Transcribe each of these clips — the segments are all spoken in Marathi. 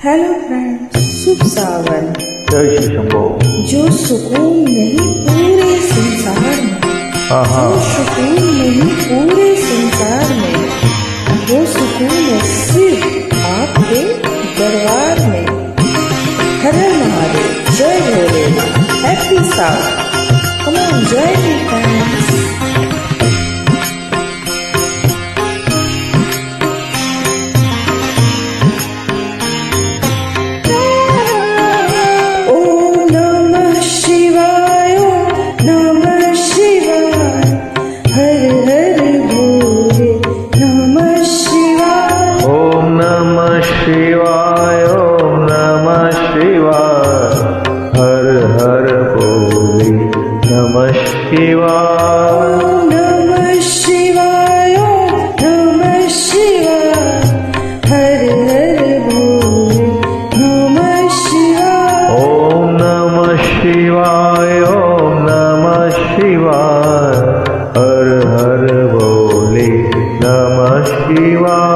हेलो फ्रेंड्स, शुभ सावन। जय श्री शंभो। जो सुकून नहीं पूरे संसार में, जो सुकून नहीं पूरे संसार में, वो सुकून है सिर्फ आपके दरबार में। हर हर महादेव, जय Bholenath, happy Sawan. Come on, जय मी फ्रेंड्स। शिवाय ओम नमः शिवाय, हर हर बोले नमः शिवाय। ओम नमः शिवाय, ओम नमः शिवाय, हर हर बोले नमः शिवाय। ओम नमः शिवाय, ओम नमः शिवाय, हर हर बोले नमः शिवाय।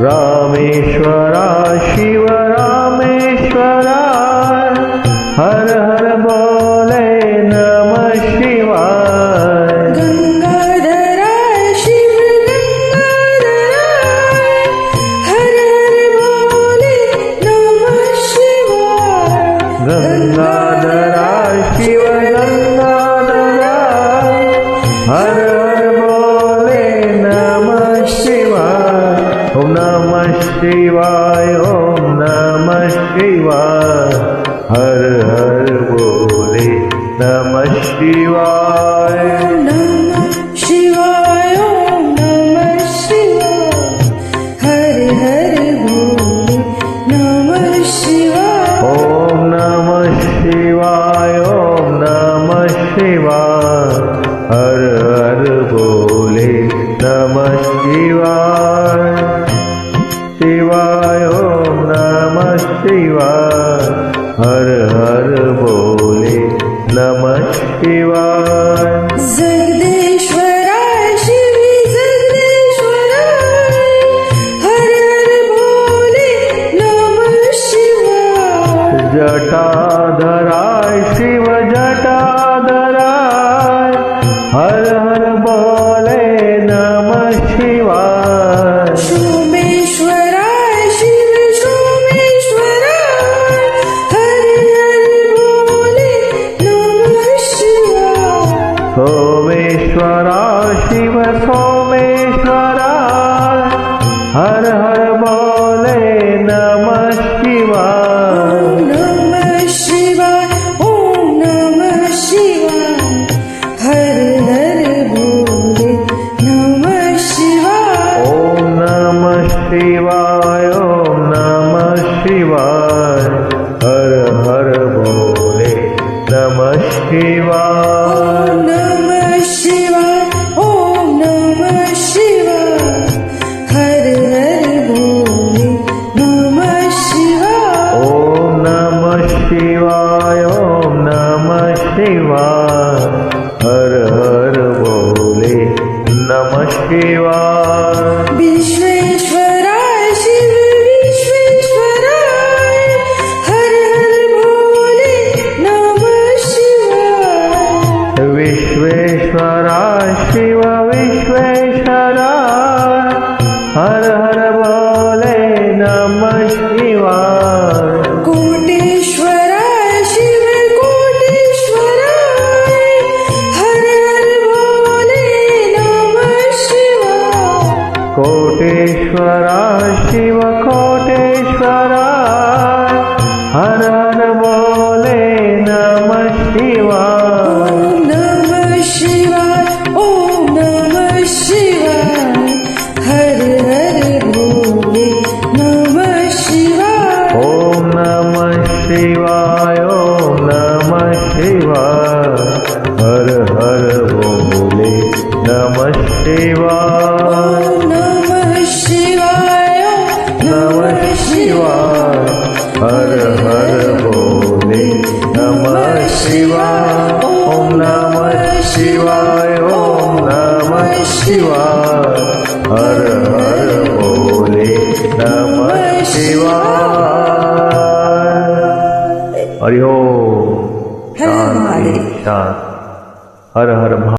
रामेश्वरा शिव रामेश्वरा, हर हर बोले नमः शिवाय। गंगाधरा शिव गंगाधरा, हर हर बोले नमः शिवाय। गंगाधरा शिव गंगाधरा, हर हर बोले नमः शिवाय। ओम नमः शिवाय, ओम नमः शिवाय, हर हर बोले नमः शिवाय। ओम नमः शिवाय, ओम नमः शिवाय, हर हर बोले नमः शिवाय। ओम नमः शिवाय, ओम नमः शिवाय, हर हर बोले नमः शिवाय। शिवाय ओम नमः शिवाय, हर हर बोले नमः शिवाय। जगदेश्वराय शिव जगदेश्वराय, हर हर बोले नमः शिवाय। जटाधराय शिव जटाधराय, हर हर बोले नमः शिवाय। सोमेश्वराय शिव सोमेश्वराय, हर हर बोले नमः शिवाय। सोमेश्वरा शिव सोमेश्वरा, हर हर बोले नमः शिवाय। ओम नमः शिवाय, ओम नमः शिवाय, हर हर बोले नमः शिवाय। ओम नमः शिवाय, ओम नमः शिवाय, हर हर बोले नमः शिवाय। ओम नमः शिवाय, ओम नमः शिवाय, हर हर बोले नमः शिवाय। ओम नमः शिवाय, ओम नमः शिवाय, हर हर बोले नमः शिवाय। विश्वेश्वराय शिव विश्वेश्वराय, हर हर बोले नमः शिवाय। विश्वेश्वरा शिव विश्वेश्वरा, हर हर बोले नमः शिवाय। कोटेश्वराय शिव कोटेश्वराय, हर हर बोले नमः शिवाय। कोटेश्वरा शिव कोटेश्वरा, हर हर बोले नमः शिवाय। ओम नमः शिवाय, ओम नमः शिवाय, हर हर बोले नमः शिवाय। ओम नमः शिवाय, ओम नमः शिवाय, हर हर बोले नमः शिवाय। ओम नमः शिवाय, ओम नमः शिवाय, हर हर बोले नमः शिवाय। ઓમ નમઃ શિવાય ઓમ નમઃ શિવાય હર હર ભોલે નમઃ શિવાય હરિ ઓમ હર મહાદેવ. શાંતિ હર હર મહા